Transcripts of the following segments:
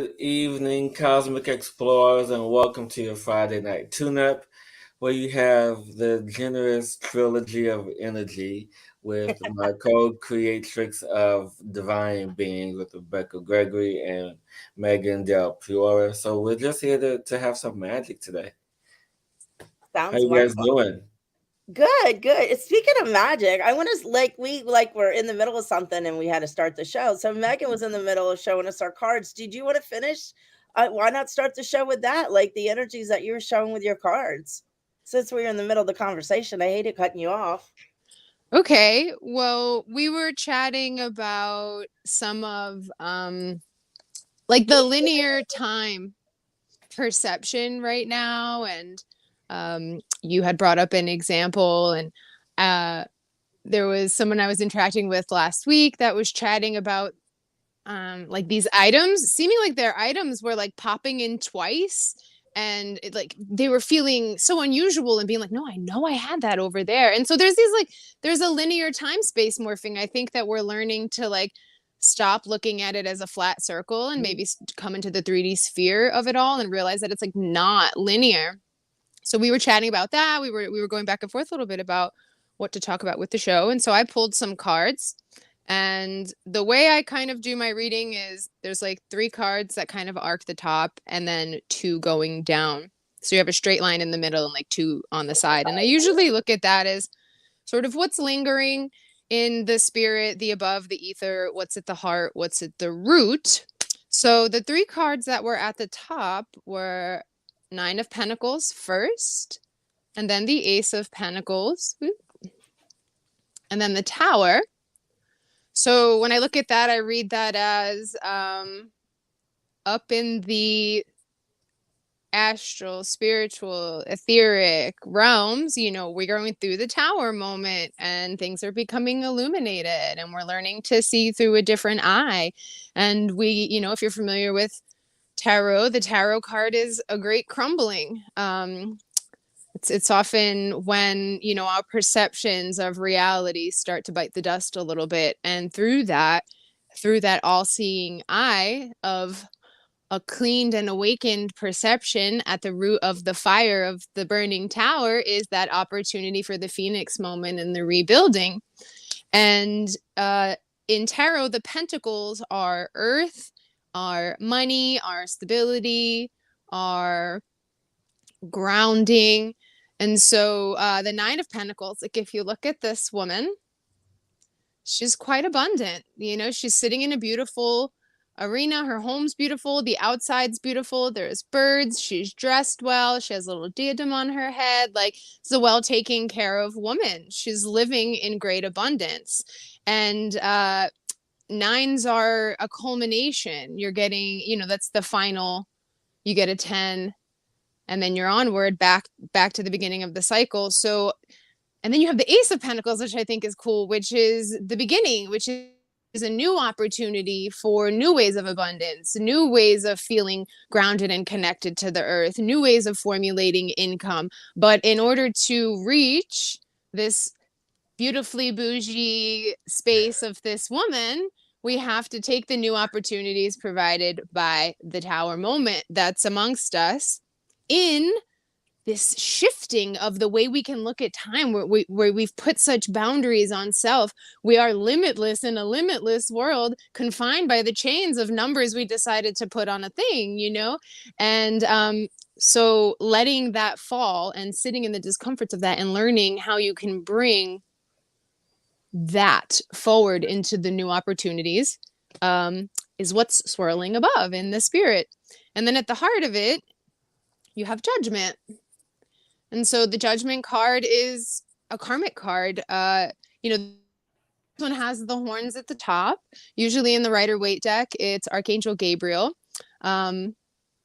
Good evening, Cosmic Explorers, and welcome to your Friday night tune-up, where you have the generous trilogy of energy with my co-creatrix of Divine Beings with Rebecka, Gregory, and Megan Delpriora. So we're just here to have some magic today. How Sounds you guys wonderful. doing? Good, good. Speaking of magic, I want to we're in the middle of something and we had to start the show. So Megan was in the middle of showing us our cards. Did you want to finish? Why not start the show with that? Like the energies that you were showing with your cards. Since we were in the middle of the conversation, I hated cutting you off. Okay, well, we were chatting about some of like the linear time perception right now, and you had brought up an example, and there was someone I was interacting with last week that was chatting about like these items, seeming like their items were like popping in twice, and like they were feeling so unusual and being like, no, I know I had that over there. And so there's a linear time space morphing. I think that we're learning to like stop looking at it as a flat circle and maybe come into the 3D sphere of it all and realize that it's like not linear. So we were chatting about that. We were going back and forth a little bit about what to talk about with the show. And so I pulled some cards. And the way I kind of do my reading is there's like 3 cards that kind of arc the top and then 2 going down. So you have a straight line in the middle and like 2 on the side. And I usually look at that as sort of what's lingering in the spirit, the above, the ether, what's at the heart, what's at the root. So the 3 cards that were at the top were 9 of Pentacles first, and then the Ace of Pentacles, and then the Tower. So when I look at that, I read that as up in the astral, spiritual, etheric realms, we're going through the Tower moment and things are becoming illuminated and we're learning to see through a different eye. And if you're familiar with tarot, the tarot card is a great crumbling. It's often when, our perceptions of reality start to bite the dust a little bit. And through that all-seeing eye of a cleaned and awakened perception at the root of the fire of the burning tower is that opportunity for the phoenix moment and the rebuilding. And in tarot, the pentacles are earth, our money, our stability, our grounding. And so the 9 of Pentacles, like if you look at this woman, she's quite abundant. She's sitting in a beautiful arena. Her home's beautiful. The outside's beautiful. There's birds. She's dressed well. She has a little diadem on her head. Like, it's a well taken care of woman. She's living in great abundance. And 9s are a culmination. You're getting, that's the final, you get a 10. And then you're onward back to the beginning of the cycle. So, and then you have the Ace of Pentacles, which I think is cool, which is the beginning, which is a new opportunity for new ways of abundance, new ways of feeling grounded and connected to the earth, new ways of formulating income. But in order to reach this beautifully bougie space of this woman, we have to take the new opportunities provided by the Tower moment that's amongst us in this shifting of the way we can look at time, where we've put such boundaries on self. We are limitless in a limitless world, confined by the chains of numbers we decided to put on a thing, And so letting that fall and sitting in the discomforts of that and learning how you can bring that forward into the new opportunities is what's swirling above in the spirit. And then at the heart of it, you have Judgment. And so the Judgment card is a karmic card. This one has the horns at the top. Usually in the Rider-Waite deck, it's Archangel Gabriel. And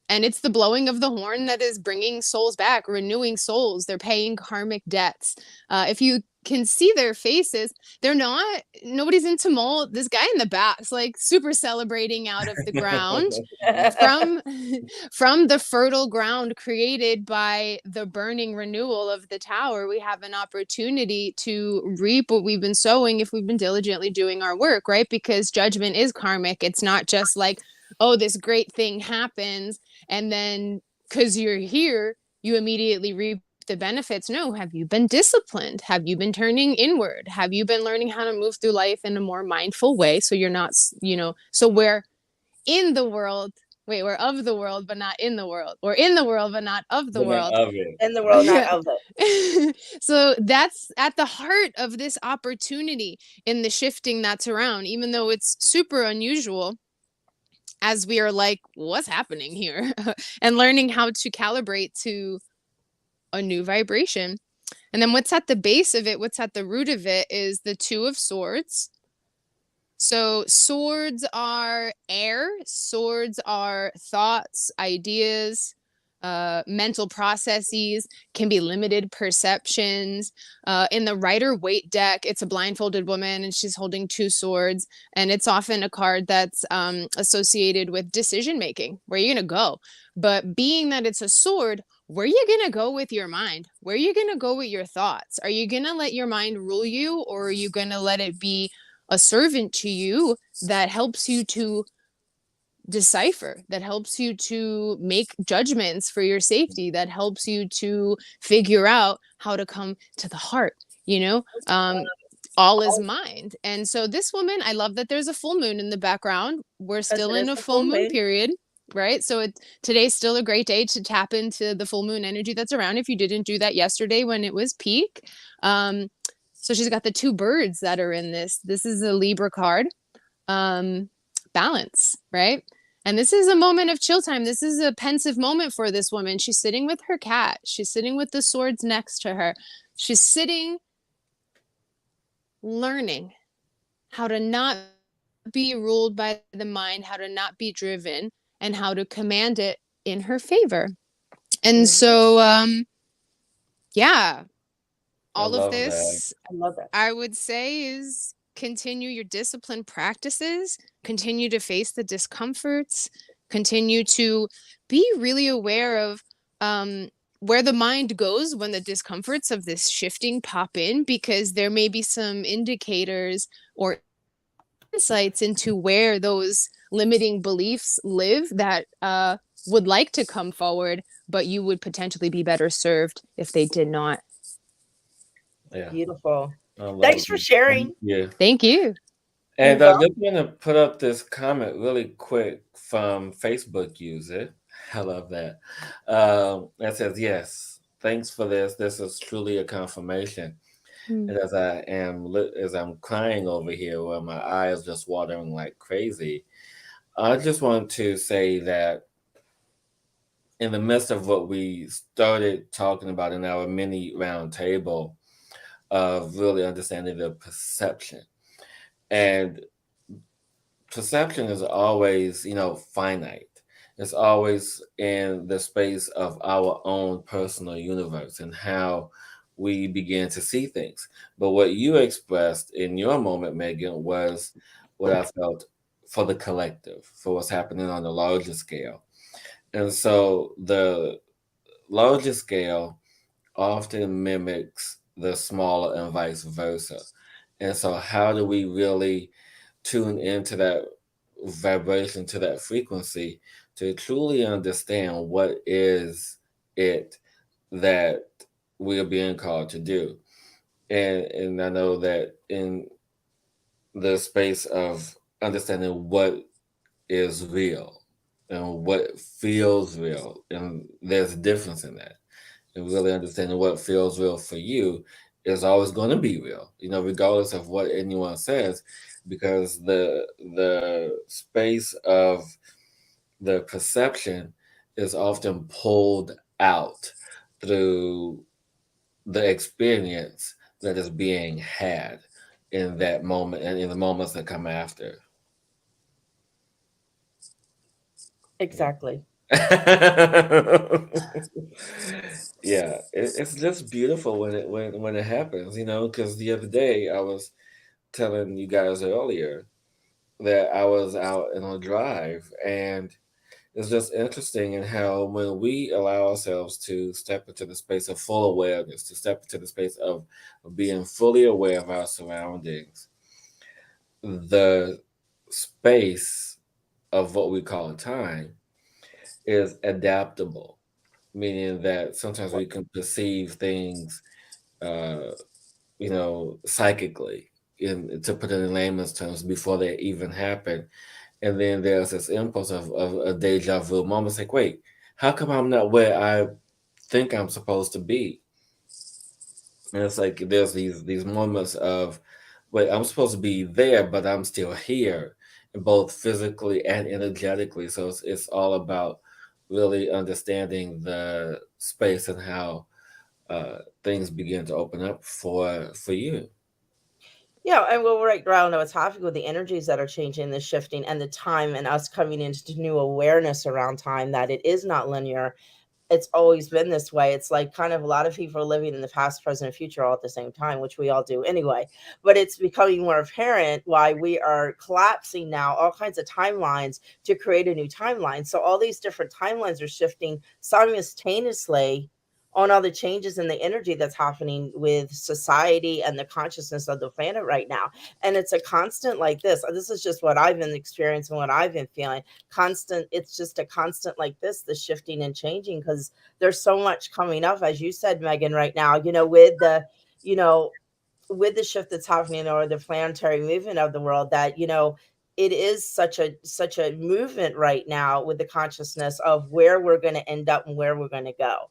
it's the blowing of the horn that is bringing souls back, renewing souls. They're paying karmic debts. If you can see their faces, nobody's in tumult. This guy in the back's like super celebrating out of the ground from the fertile ground created by the burning renewal of the tower. We have an opportunity to reap what we've been sowing if we've been diligently doing our work, right? Because judgment is karmic. It's not just like oh, this great thing happens, and then because you're here, you immediately reap the benefits. No, have you been disciplined? Have you been turning inward? Have you been learning how to move through life in a more mindful way, so you're not, so we're in the world. Wait, we're of the world, but not in the world. We're in the world, but not of the But not world. of it. In the world, not of it. So that's at the heart of this opportunity in the shifting that's around, even though it's super unusual, as we are like, what's happening here? And learning how to calibrate to a new vibration. And then what's at the base of it, what's at the root of it, is the Two of Swords. So swords are air, swords are thoughts, ideas, mental processes, can be limited perceptions. In the Rider-Waite deck, it's a blindfolded woman and she's holding two swords. And it's often a card that's associated with decision making. Where are you going to go? But being that it's a sword, where are you going to go with your mind? Where are you going to go with your thoughts? Are you going to let your mind rule you, or are you going to let it be a servant to you that helps you to decipher, that helps you to make judgments for your safety, that helps you to figure out how to come to the heart, all is mind. And so this woman, I love that there's a full moon in the background. We're still in a full moon period, right? So today's still a great day to tap into the full moon energy that's around, if you didn't do that yesterday when it was peak. So she's got the two birds that are in this. This is a Libra card. Balance, right? And this is a moment of chill time. This is a pensive moment for this woman. She's sitting with her cat. She's sitting with the swords next to her. She's sitting, learning how to not be ruled by the mind, how to not be driven, and how to command it in her favor. And so, yeah, all of this, I love that. I would say, is continue your discipline practices, continue to face the discomforts, continue to be really aware of where the mind goes when the discomforts of this shifting pop in, because there may be some indicators or insights into where those limiting beliefs live that would like to come forward, but you would potentially be better served if they did not. Yeah. Beautiful. Thanks for sharing. Yeah. Thank you. And I'm just going to put up this comment really quick from Facebook user. I love that. That says, yes, thanks for this. This is truly a confirmation. And as I'm crying over here, where my eyes just watering like crazy, I just want to say that in the midst of what we started talking about in our mini round table of really understanding the perception, and perception is always, finite. It's always in the space of our own personal universe and how we begin to see things. But what you expressed in your moment, Megan, was what I felt for the collective, for what's happening on the larger scale. And so the larger scale often mimics the smaller and vice versa. And so how do we really tune into that vibration, to that frequency, to truly understand what is it that we are being called to do? And I know that in the space of understanding what is real and what feels real, and there's a difference in that, and really understanding what feels real for you is always going to be real, regardless of what anyone says, because the space of the perception is often pulled out through the experience that is being had in that moment and in the moments that come after. Exactly. Yeah, it's just beautiful when it happens, because the other day I was telling you guys earlier that I was out on a drive, and it's just interesting in how when we allow ourselves to step into the space of full awareness, to step into the space of being fully aware of our surroundings, the space of what we call time is adaptable, meaning that sometimes we can perceive things, uh, psychically, to put it in layman's terms, before they even happen. And then there's this impulse of a deja vu moment. It's like, wait, how come I'm not where I think I'm supposed to be? And it's like there's these moments of, wait, I'm supposed to be there, but I'm still here, both physically and energetically. So it's all about really understanding the space and how things begin to open up for you. Yeah, and we're right around what's happening with the energies that are changing, the shifting, and the time, and us coming into new awareness around time that it is not linear. It's always been this way. It's like kind of a lot of people are living in the past, present, and future all at the same time, which we all do anyway. But it's becoming more apparent why we are collapsing now all kinds of timelines to create a new timeline. So all these different timelines are shifting simultaneously on all the changes in the energy that's happening with society and the consciousness of the planet right now. And it's a constant like this. This is just what I've been experiencing, what I've been feeling. Constant, it's just a constant like this, the shifting and changing, because there's so much coming up, as you said, Megan, right now, with you know, with the shift that's happening or the planetary movement of the world, that, it is such a movement right now with the consciousness of where we're going to end up and where we're going to go.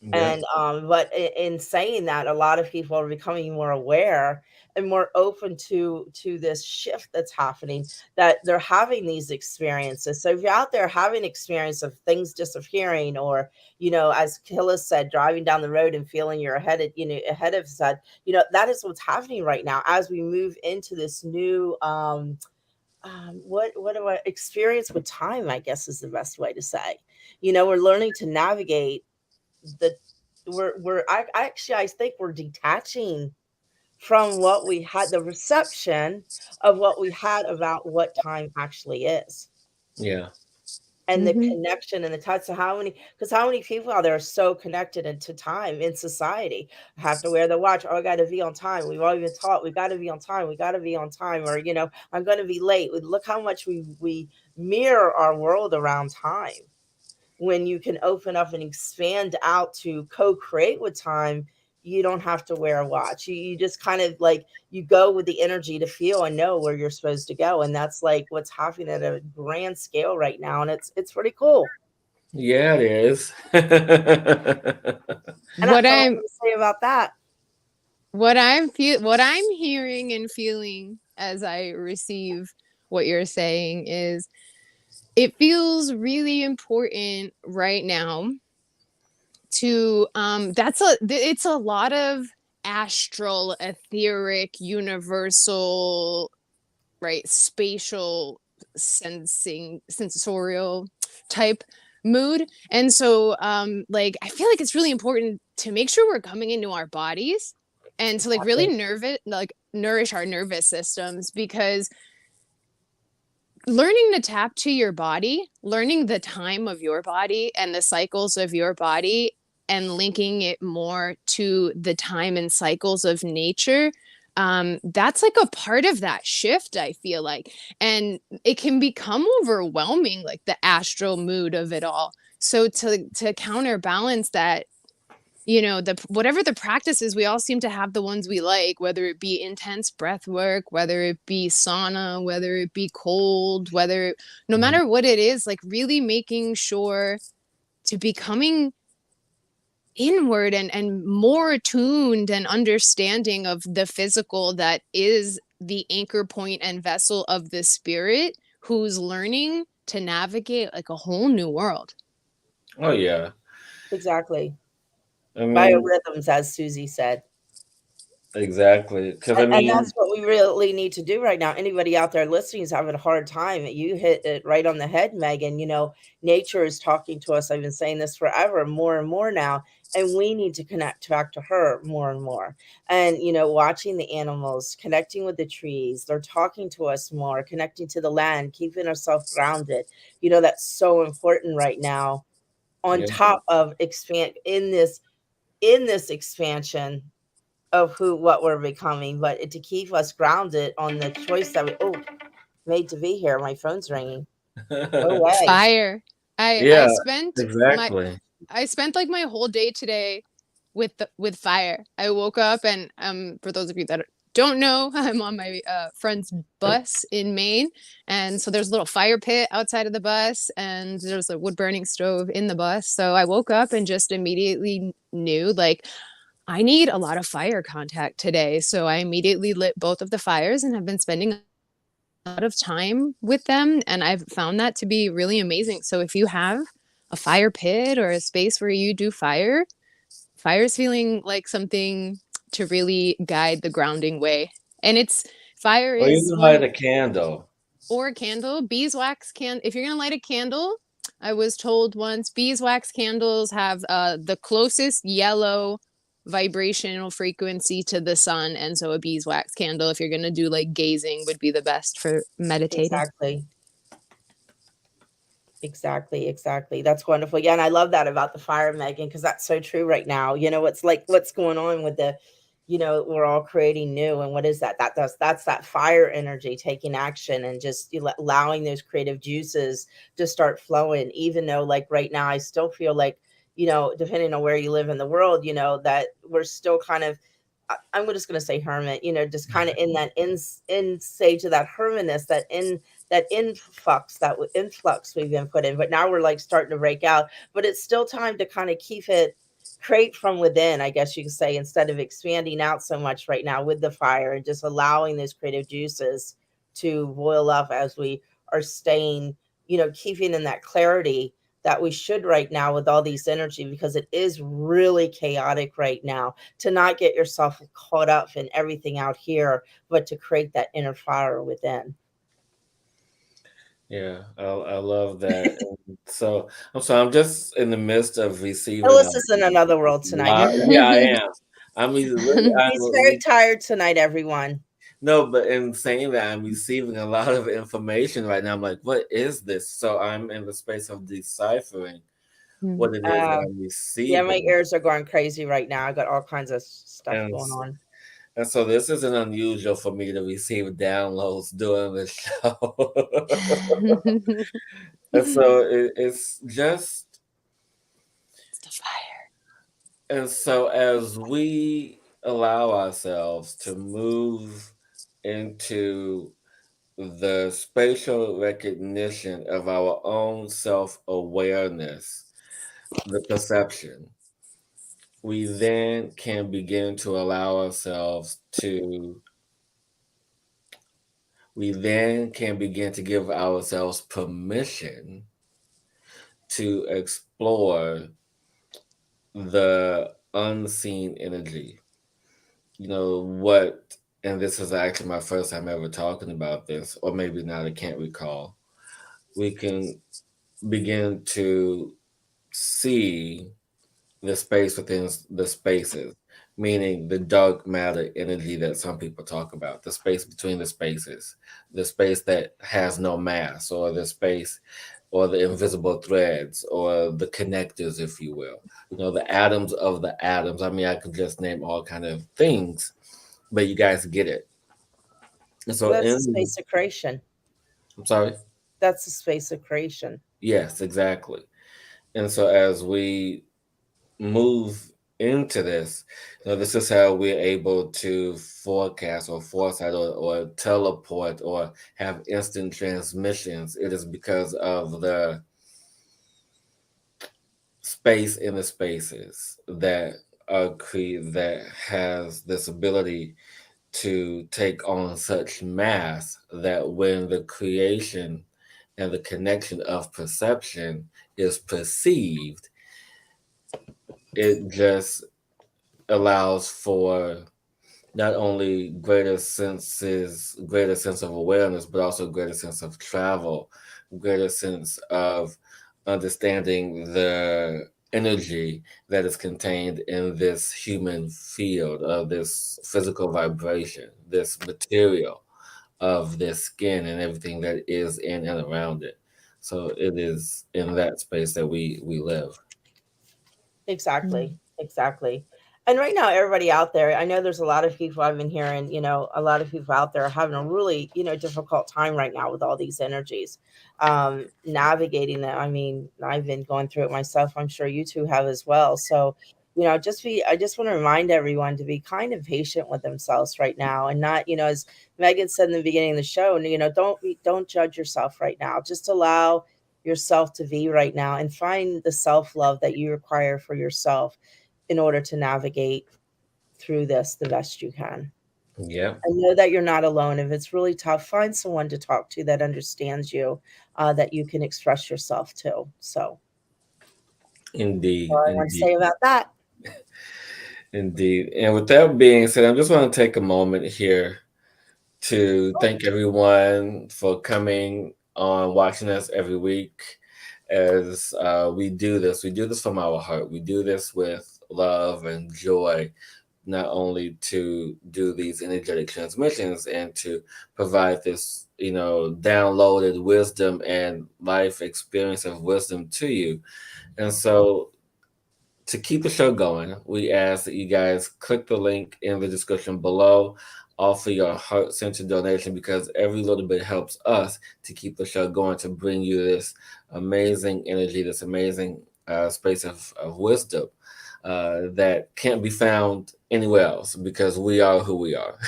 Yeah. And but in saying that, a lot of people are becoming more aware and more open to this shift that's happening, that they're having these experiences. So if you're out there having experience of things disappearing, or as Hillis said, driving down the road and feeling you're ahead of said, that is what's happening right now as we move into this new what do I experience with time, I guess is the best way to say. We're learning to navigate the we're I actually I think we're detaching from what we had, the reception of what we had about what time actually is, Yeah. and the Mhm. connection and the touch. So how many people out there are so connected into time in society? I have to wear the watch. Oh, I got to be on time. We've all been taught we got to be on time. We got to be on time, or I'm going to be late. Look how much we mirror our world around time. When you can open up and expand out to co-create with time, you don't have to wear a watch. You just kind of like, you go with the energy to feel and know where you're supposed to go. And that's like what's happening at a grand scale right now. And it's pretty cool. Yeah, it is. And What that's all I'm I'm going to say about that. what I'm hearing and feeling as I receive what you're saying is, it feels really important right now to it's a lot of astral, etheric, universal, right, spatial, sensorial type mood. And so like I feel like it's really important to make sure we're coming into our bodies and to like really Exactly. nourish our nervous systems, because learning to tap to your body, learning the time of your body and the cycles of your body, and linking it more to the time and cycles of nature, that's like a part of that shift, I feel like. And it can become overwhelming, like the astral mood of it all. So to counterbalance that, the whatever the practices, we all seem to have the ones we like, whether it be intense breath work, whether it be sauna, whether it be cold, no Mhm. matter what it is, like really making sure to becoming inward and more attuned and understanding of the physical that is the anchor point and vessel of the spirit, who's learning to navigate like a whole new world. Oh yeah. Exactly. I mean, Biorhythms, as Susie said. exactly. Because I And mean, that's what we really need to do right now. Anybody out there listening is having a hard time. You hit it right on the head, Megan. Nature is talking to us. I've been saying this forever, more and more now. And we need to connect back to her more and more. And, watching the animals, connecting with the trees, they're talking to us more, connecting to the land, keeping ourselves grounded. That's so important right now. On yeah, top of in this expansion of what we're becoming, but to keep us grounded on the choice that we. Oh, made to be here. My phone's ringing. Go away. Fire. I Yeah, spent my exactly. I spent like my whole day today with fire. I woke up and for those of you that don't know, I'm on my friend's bus in Maine, and so there's a little fire pit outside of the bus, and there's a wood burning stove in the bus. So I woke up and just immediately knew like I need a lot of fire contact today. So I immediately lit both of the fires and have been spending a lot of time with them, and I've found that to be really amazing. So if you have a fire pit or a space where you do fire's feeling like something to really guide the grounding way. And it's fire Or is even light one a candle. or a candle. Beeswax can if you're gonna light a candle, I was told once beeswax candles have the closest yellow vibrational frequency to the sun, and so a beeswax candle, if you're gonna do like gazing, would be the best for meditating. Exactly. Exactly, exactly. That's wonderful. Yeah, and I love that about the fire, Megan, because that's so true right now. It's like what's going on with we're all creating new, and what is that? That's that fire energy taking action and just allowing those creative juices to start flowing. Even though, like right now, I still feel like, depending on where you live in the world, that we're still kind of I'm just going to say hermit, just kind of in that in stage of that hermitness, that influx we've been put in. But now we're like starting to break out. But it's still time to kind of keep it create from within, I guess you could say, instead of expanding out so much right now with the fire and just allowing those creative juices to boil up as we are staying, keeping in that clarity that we should right now with all these energy, because it is really chaotic right now, to not get yourself caught up in everything out here, but to create that inner fire within. Yeah, I love that. And so I'm just in the midst of receiving Hillis is in another world tonight. lot. Yeah, I am. I mean, really, He's very tired tonight, everyone. no, but in saying that, I'm receiving a lot of information right now. I'm like, what is this? So I'm in the space of deciphering what it is that Uh, I'm yeah, my receiving. ears are going crazy right now. I got all kinds of stuff And going on. and so this isn't unusual for me to receive downloads during the show. And so it's just, It's the fire. and so as we allow ourselves to move into the spatial recognition of our own self awareness, the perception, we then can begin to allow ourselves to, we then can begin to give ourselves permission to explore the unseen energy. What, and this is actually my first time ever talking about this, or maybe not, I can't recall. We can begin to see the space within the spaces, meaning the dark matter energy that some people talk about, the space between the spaces, the space that has no mass, or the space, or the invisible threads, or the connectors, if you will. The atoms of the atoms. I mean, I could just name all kind of things, but you guys get it. And so, Well, that's the space of creation. I'm sorry. That's the space of creation. Yes, exactly. And so, as we move into this, this is how we're able to forecast or foresight, or teleport, or have instant transmissions. It is because of the space in the spaces that that has this ability to take on such mass that when the creation and the connection of perception is perceived, it just allows for not only greater sense of awareness, but also greater sense of travel, greater sense of understanding the energy that is contained in this human field of this physical vibration, this material of this skin and everything that is in and around it. So it is in that space that we live. Exactly. Exactly. And right now, everybody out there, I know there's a lot of people I've been hearing, a lot of people out there are having a really, difficult time right now with all these energies, navigating them. I mean, I've been going through it myself. I'm sure you two have as well. So, I just want to remind everyone to be kind of patient with themselves right now and not, as Megan said in the beginning of the show, don't judge yourself right now. Just allow yourself to be right now and find the self love that you require for yourself in order to navigate through this the best you can. Yeah, I know that you're not alone. If it's really tough, find someone to talk to that understands you, that you can express yourself to. So, indeed, all I want to indeed, say about that. indeed. And with that being said, I just want to take a moment here to thank everyone for coming on, watching us every week as we do this. We do this from our heart. We do this with love and joy, not only to do these energetic transmissions and to provide this, downloaded wisdom and life experience of wisdom to you. And so to keep the show going, we ask that you guys click the link in the description below, offer your heart centered donation because every little bit helps us to keep the show going, to bring you this amazing energy, this amazing space of wisdom that can't be found anywhere else because we are who we are.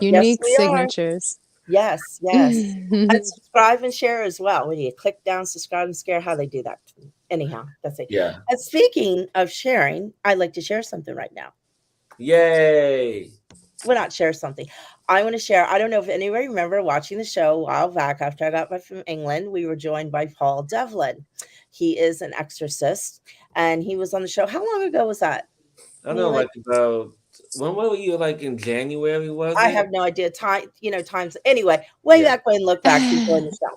Yes, Unique we are. signatures. Yes, yes. And subscribe and share as well. When you click down, subscribe and share, how they do that. Anyhow, that's it. Yeah. And speaking of sharing, I'd like to share something right now. Yay. Well, not share something. I want to share. I don't know if anybody remember watching the show a while back after I got back from England. We were joined by Paul Devlin. He is an exorcist, and he was on the show. How long ago was that? I Me, know, like like about when were you like in January, was I it? have no idea. Times. Anyway, way Yeah. back when, look back, people in the show.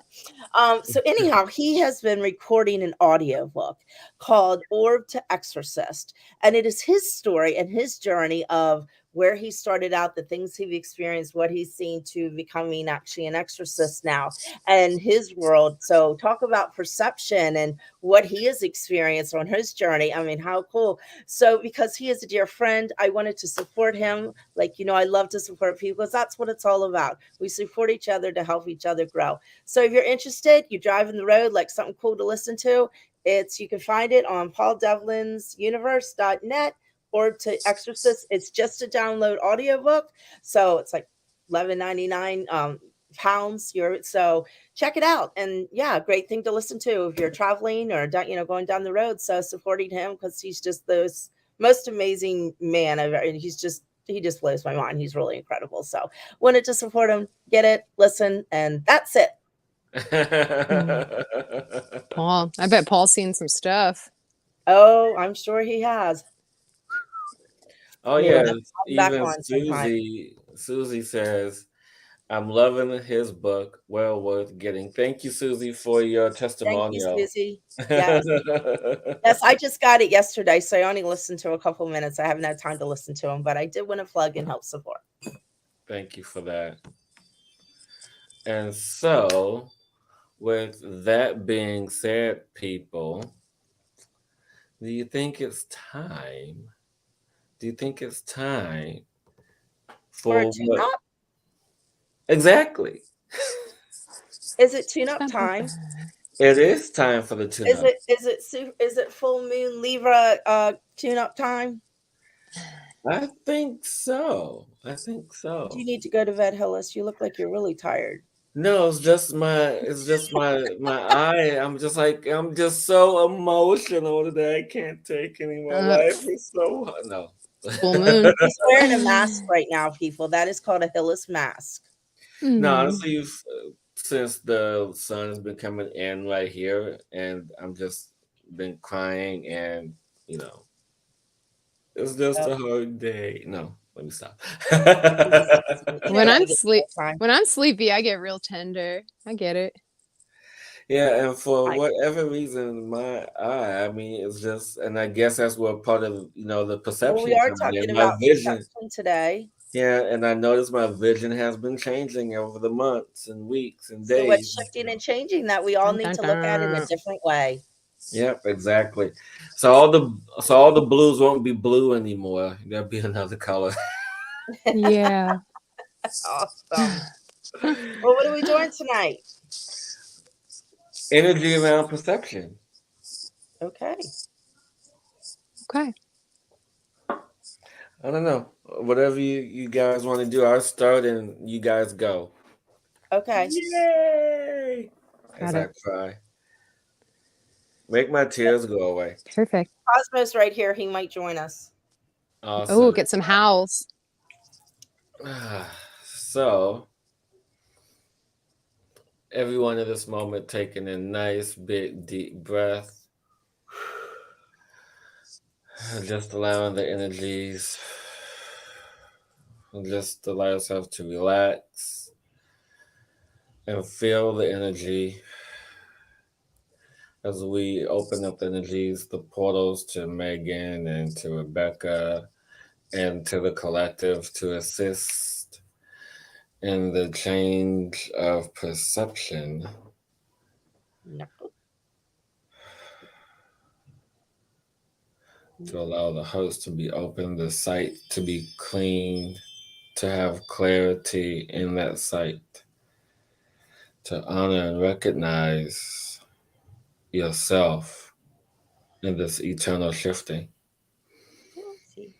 So anyhow, he has been recording an audio book called Orb to Exorcist. And it is his story and his journey of where he started out, the things he's experienced, what he's seen to becoming actually an exorcist now, and his world. So talk about perception and what he has experienced on his journey. I mean, how cool. So because he is a dear friend, I wanted to support him. Like, I love to support people because that's what it's all about. We support each other to help each other grow. So if you're interested, you drive in the road, like something cool to listen to, you can find it on pauldevlinsuniverse.net or to Exorcist. It's just a download audiobook. So it's like 11.99 pounds. So check it out. And yeah, great thing to listen to if you're traveling or going down the road. So supporting him because he's just the most amazing man ever. And he just blows my mind. He's really incredible. So wanted to support him, get it, listen, and that's it. Paul, I bet Paul's seen some stuff. Oh, I'm sure he has. Oh Maybe yeah, I'll have him back even on sometime. Susie says, I'm loving his book. Well worth getting. Thank you, Susie, for your Thank you, testimonial. Susie. Yes. Yes, I just got it yesterday, so I only listened to a couple minutes. I haven't had time to listen to him, but I did want to plug and help support. Thank you for that. And so, with that being said, people, do you think it's time? Do you think it's time For a for tune what up? exactly? Is it tune up time? It is time for the Is tune-up. it full moon Libra tune up time? I think so. I think Do you so. need to go to bed, Hillis? You look like you're really tired. No, it's just my eye. I'm just so emotional today. I can't take anymore. Life is so hard. No. Full moon. He's wearing a mask right now, people. That is called a Hillis mask. No, Mm. honestly, since the sun has been coming in right here, and I'm just been crying, and you know, it's just Oh, a hard day. No, let me stop. you When gotta I'm get to that time. when I'm sleepy, I get real tender. I get it. Yeah, and for I, whatever reason, my eye, I mean, it's just, and I guess that's where part of, the well, we perception are comes talking in. My about vision, perception today. yeah, and I noticed my vision has been changing over the months and weeks and So what's days. shifting and changing that we all Dun, need dun, to look at in a dun. different way. Yep, exactly. So all the blues won't be blue anymore. There'll be another color. Yeah. Awesome. Well, what are we doing tonight? Energy around perception. Okay. Okay. I don't know. Whatever you guys want to do, I'll start and you guys go. Okay. Yay! As Got I it. cry. Make my tears go away. Perfect. Cosmo's right here. He might join us. Oh, Awesome. get some howls. So, everyone in this moment taking a nice big deep breath, just allowing the energies, just allow yourself to relax and feel the energy as we open up the energies, the portals to Megan and to Rebecka and to the collective to assist in the change of perception. No. To allow the host to be open, the sight to be clean, to have clarity in that sight, to honor and recognize yourself in this eternal shifting. Let's see.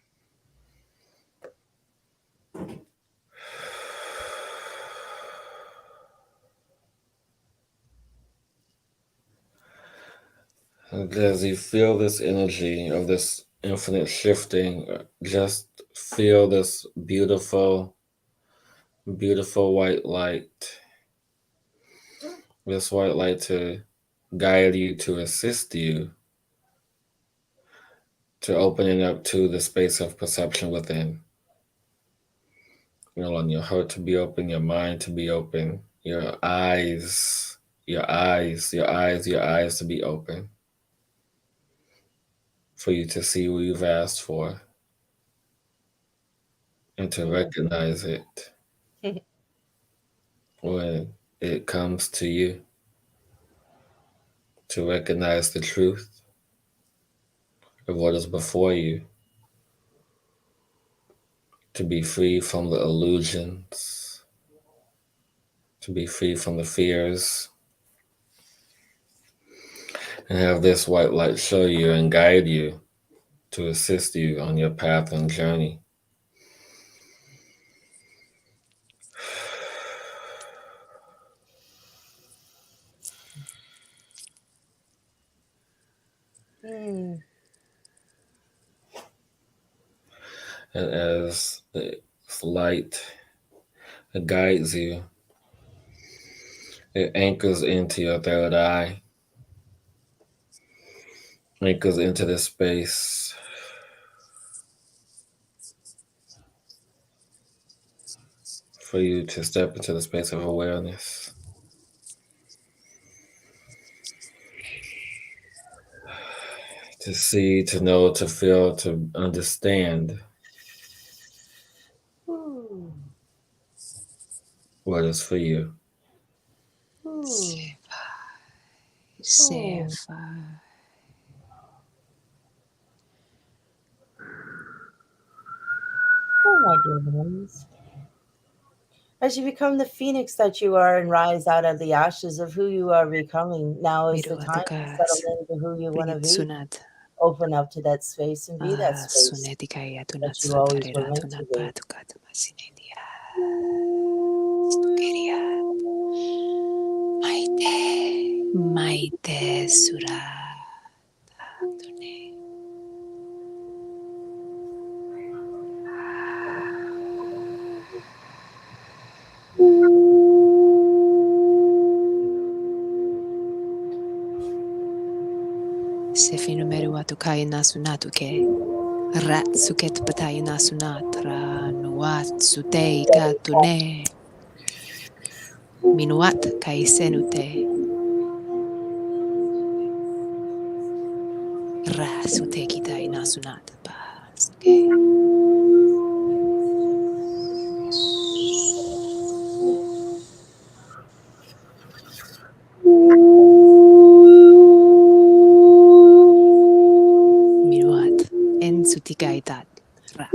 And as you feel this energy of this infinite shifting, just feel this beautiful, beautiful white light. This white light to guide you, to assist you, to opening up to the space of perception within. You know, on your heart to be open, your mind to be open, your eyes, your eyes to be open for you to see what you've asked for and to recognize it when it comes to you, to recognize the truth of what is before you, to be free from the illusions, to be free from the fears, and have this white light show you and guide you to assist you on your path and journey. Mm. And as the light guides you, it anchors into your third eye, anchors into this space for you to step into the space of awareness. To see, to know, to feel, to understand Ooh. what is for you. Ooh. Safe. Oh, my dear ones. As you become the phoenix that you are and rise out of the ashes of who you are becoming, now is the Miru time to atukas. settle into who you want to Brigit be. sunat. Open up to that space and be that space Sunetikaya that tunat you always were satarira meant to tunat be. patukat masinedia. Stukeria. Maite. Maite sura. Tune. Sefinu meru atukai nasunatu ke. Ratsuket patay nasunatra. Nuat sutei katune. Minuat kai senute. Ra sute kitai nasunat pas. Okay. Igaidat rat.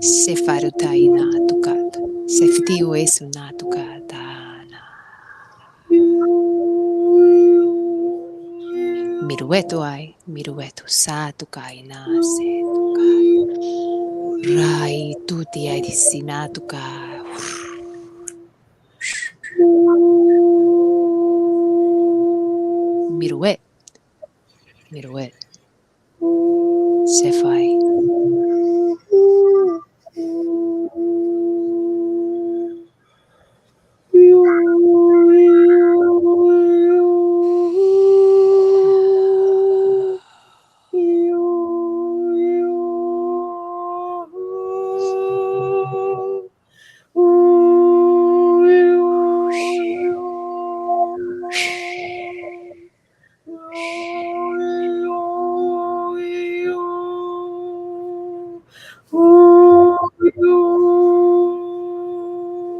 Sefarutaina tukat. Seftiuesuna tukatana. Miruetu ai, miruetu sa tukaina se tukat. Rai tuti ai disina tukat. Miruet. Miruet. Sefai.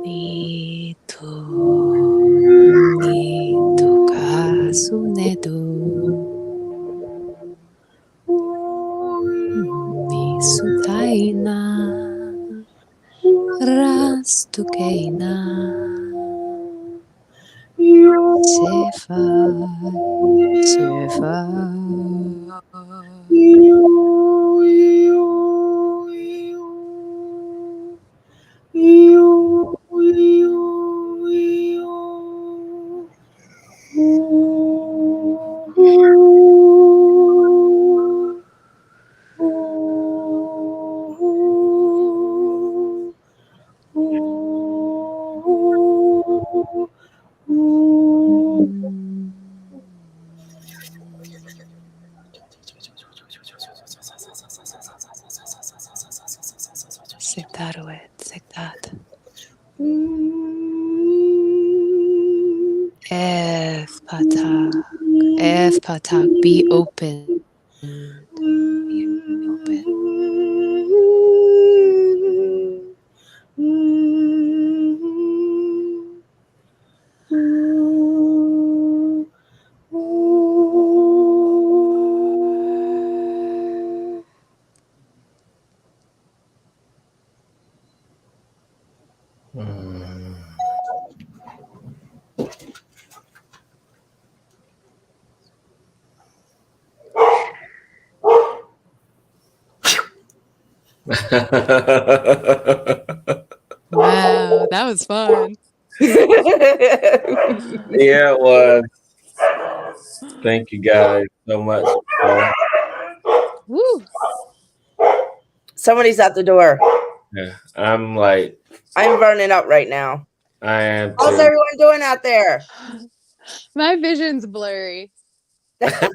Nitu. Nitu kasunedu. Nisutaina. Rastukeina. Sefai. Sektaruet, sektat. F patak, be open. Be open. Wow, that was fun. Yeah, it was. Thank you guys so much. Woo. Somebody's at the door. Yeah, I'm like, I'm burning up right now. I am How's too. everyone doing out there? My vision's blurry. I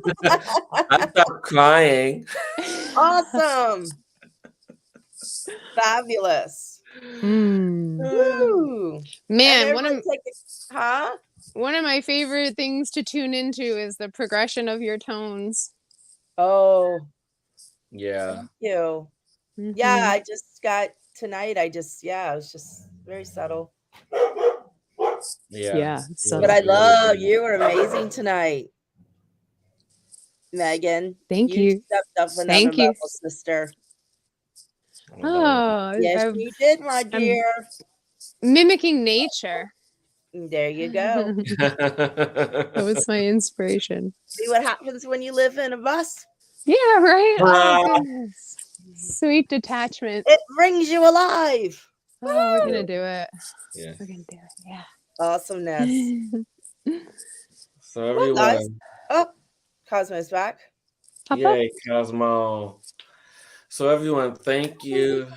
stopped crying. Awesome. Fabulous. Woo. Man, And everybody take it, huh? one of my favorite things to tune into is the progression of your tones. Oh, Yeah. thank you. Yeah, I just got tonight. I was just very subtle. Yeah. But I love you. Were amazing tonight, Megan. Thank you. Stepped up another Thank you. level, sister. Oh, Yes, you did, my dear. Mimicking nature. There you go. That was my inspiration. See what happens when you live in a bus? Yeah, right? Oh, goodness. Sweet detachment. It brings you alive. Oh, we're going to do it. Yeah. We're going to do it. Yeah. Awesomeness. So everyone. Oh, Cosmo's back. Yay, Cosmo. So everyone, thank you.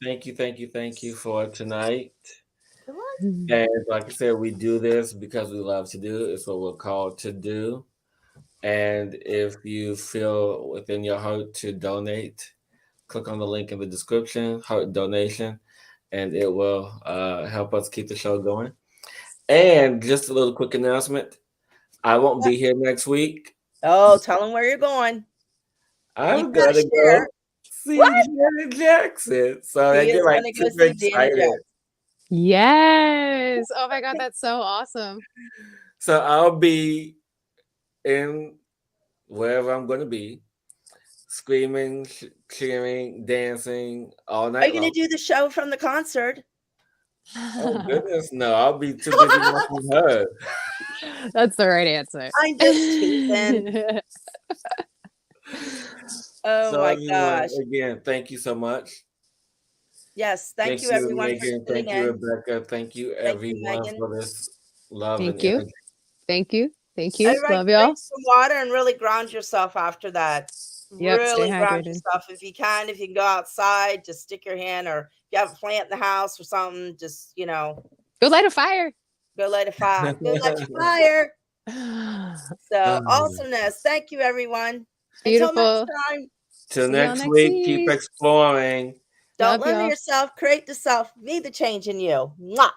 Thank you for tonight. And like I said, we do this because we love to do it. It's what we're called to do. And if you feel within your heart to donate, click on the link in the description, heart donation, and it will help us keep the show going. And just a little quick announcement. I won't be here next week. Oh, tell them where you're going. I'm going to go see Janet Jackson. So I get like super excited. Yes. Oh my God, that's so awesome. So I'll be in wherever I'm going to be. screaming, cheering, dancing all Are night you going long. to do the show from the concert? Oh goodness, no! I'll be too busy watching her. That's the right answer. I'm just teasing. Oh So my everyone, gosh. again, thank you so much. Yes, thank Thank you you, everyone for Megan. tuning Thank you, in. Rebecka. Thank you, Thank you, everyone, Megan. for this love and Thank you. energy. Thank you. Thank you. Everybody Love y'all. drink some water and really ground yourself after that. Yep, stay Really ground hydrated. yourself if you can. If you can go outside, just stick your hand, or if you have a plant in the house or something, just Go light a fire. go light a fire. Go light your fire. So awesomeness. Thank you, everyone. Until Beautiful. next time. Till See y'all next next week, keep week. exploring. Don't Love limit y'all. yourself. Create the self. Be the change in you. Mwah.